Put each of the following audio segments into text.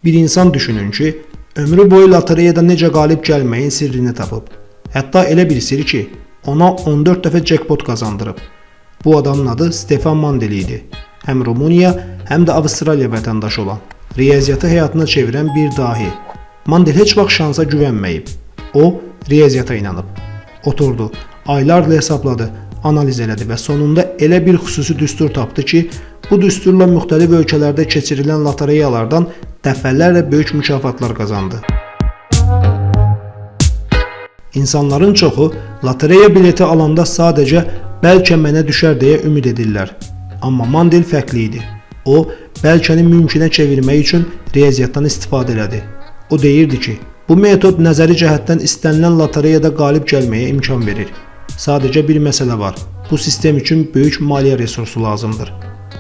Bir insan düşünün ki, ömrü boyu lotereyada necə qalib gəlməyin sirrini tapıb. Hətta elə bir sir ki, ona 14 dəfə jackpot qazandırıb. Bu adamın adı Stefan Mandel idi. Həm Rumıniya, həm də Avstraliya vətəndaşı olan, riyaziyyatı həyatına çevirən bir dahi. Mandel heç vaxt şansa güvənməyib. O, riyaziyyata inanıb. Oturdu, aylarla hesapladı, analiz elədi və sonunda elə bir xüsusi düstur tapdı ki, bu düsturla müxtəlif ölkələrdə keçirilən lotereyalardan dəfələrlə böyük mükafatlar qazandı. İnsanların çoxu lotereya bileti alanda sadəcə bəlkə mənə düşər deyə ümid edirlər. Amma Mandel fərqli idi. O, bəlkəni mümkünə çevirmək üçün riyaziyyatdan istifadə elədi. O deyirdi ki, bu metod nəzəri cəhətdən istənilən lotereyada qalib gəlməyə imkan verir. Sadəcə bir məsələ var. Bu sistem üçün böyük maliyyə resursu lazımdır.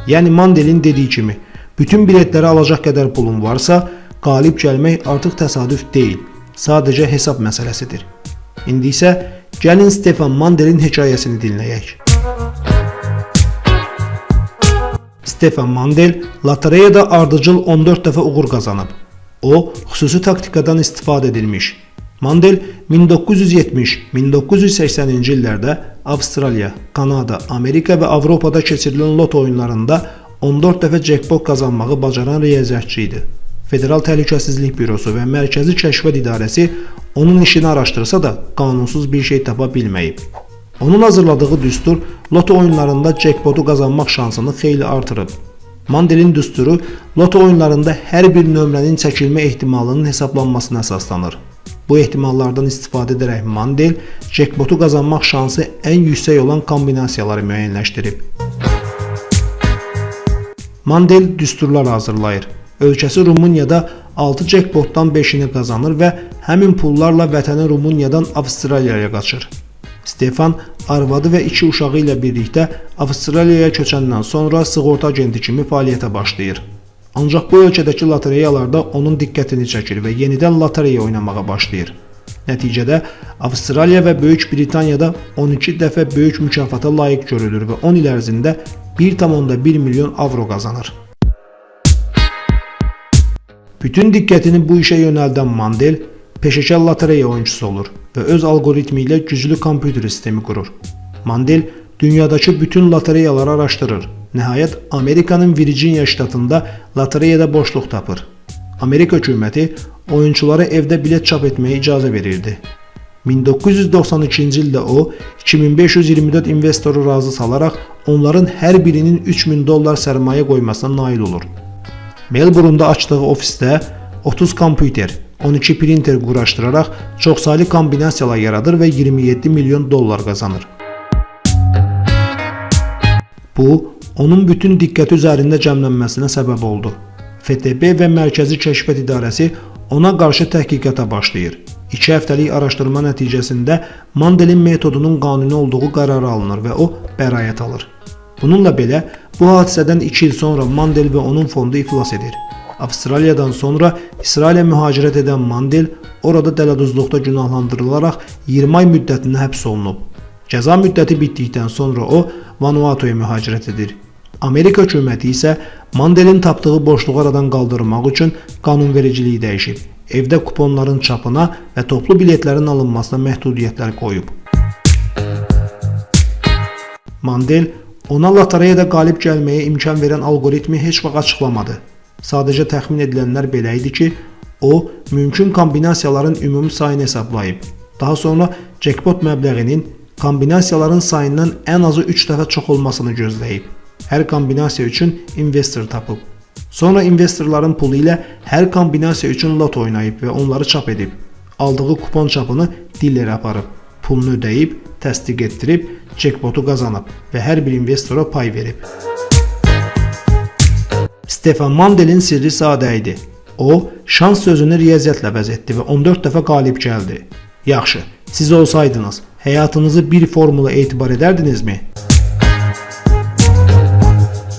Yəni Mandelin dediyi kimi, bütün biletləri alacaq qədər pulun varsa, qalib gəlmək artıq təsadüf deyil, sadəcə hesab məsələsidir. İndi isə gəlin Stefan Mandelin hekayəsini dinləyək. Stefan Mandel lotereyada ardıcıl 14 dəfə uğur qazanıb. O, xüsusi taktikadan istifadə edilmiş. Mandel 1970-1980-ci illərdə Avstraliya, Kanada, Amerika və Avropada keçirilən loto oyunlarında 14 dəfə jackpot qazanmağı bacaran riyaziyyatçı idi. Federal Təhlükəsizlik Bürosu və Mərkəzi Kəşfiyyat İdarəsi onun işini araşdırsa da qanunsuz bir şey tapa bilməyib. Onun hazırladığı düstur loto oyunlarında jackpotu qazanmaq şansını xeyli artırıb. Mandelin düsturu loto oyunlarında hər bir nömrənin çəkilmə ehtimalının hesablanmasına əsaslanır. Bu ehtimallardan istifadə edərək Mandel jackpotu qazanmaq şansı ən yüksək olan kombinasiyaları müəyyənləşdirib. Mandel düsturlar hazırlayır. Ölkəsi Rumuniyada 6 jackpotdan 5'ini qazanır və həmin pullarla vətəni Rumuniyadan Avstraliyaya qaçır. Stefan arvadı və 2 uşağı ilə birlikdə Avstraliyaya köçəndən sonra sığorta agenti kimi fəaliyyətə başlayır. Ancaq bu ölkədəki lotereyalarda onun diqqətini çəkir və yenidən lotereya oynamağa başlayır. Nəticədə Avstraliya və Böyük Britaniyada 12 dəfə böyük mükafata layiq görülür və 10 il ərzində 1,1 milyon avro qazanır. Bütün diqqətini bu işə yönəldən Mandel peşəkar lotereya oyuncusu olur və öz algoritmi ilə güclü kompüter sistemi qurur. Mandel dünyadakı bütün lotereyaları araşdırır. Nəhayət Amerikanın Virginia ştatında lotereyada boşluq tapır. Amerika hökuməti oyunçulara evdə bilet çap etməyə icazə verirdi. 1992-ci ildə o 2524 investoru razı salaraq onların hər birinin $3000 sərmayə qoymasına nail olur. Melbourne'da açdığı ofisdə 30 kompüter, 12 printer quraşdıraraq çoxsaylı kombinasiyalar yaradır və $27 milyon qazanır. Bu, onun bütün diqqəti üzərində cəmlənməsinə səbəb oldu. FTB və Mərkəzi Kəşfiyyat İdarəsi ona qarşı təhqiqata başlayır. 2 həftəlik araşdırma nəticəsində Mandelin metodunun qanuni olduğu qərarı alınır və o bəraət alır. Bununla belə, bu hadisədən 2 il sonra Mandel və onun fondu iflas edir. Avstraliyadan sonra İsrailə mühacirət edən Mandel orada dələduzluqda günahlandırılaraq 20 ay müddətində həbs olunub. Cəza müddəti bitdikdən sonra o Vanuatuya mühacirət edir. Amerika hökuməti isə Mandelin tapdığı boşluğu aradan qaldırmaq üçün qanunvericiliyi dəyişib. Evdə kuponların çapına və toplu biletlərin alınmasına məhdudiyyətlər qoyub. Mandel ona lotereyada qalib gəlməyə imkan verən algoritmi heç vaxt açıqlamadı. Sadəcə təxmin edilənlər belə idi ki, o mümkün kombinasiyaların ümumi sayını hesablayıb. Daha sonra jackpot məbləğinin kombinasiyaların sayından ən azı 3 dəfə çox olmasını gözləyib. Hər kombinasiya üçün investor tapıb. Sonra investorların pulu ilə hər kombinasiya üçün lot oynayıb və onları çap edib. Aldığı kupon çapını dillərə aparıb. Pulunu ödəyib, təsdiq etdirib, jackpotu qazanıb və hər bir investora pay verib. Stefan Mandelin sirri sadə idi. O, şans sözünü riyaziyyatla əvəz etdi və 14 dəfə qalib gəldi. Yaxşı, siz olsaydınız, həyatınızı bir formula etibar edərdinizmi?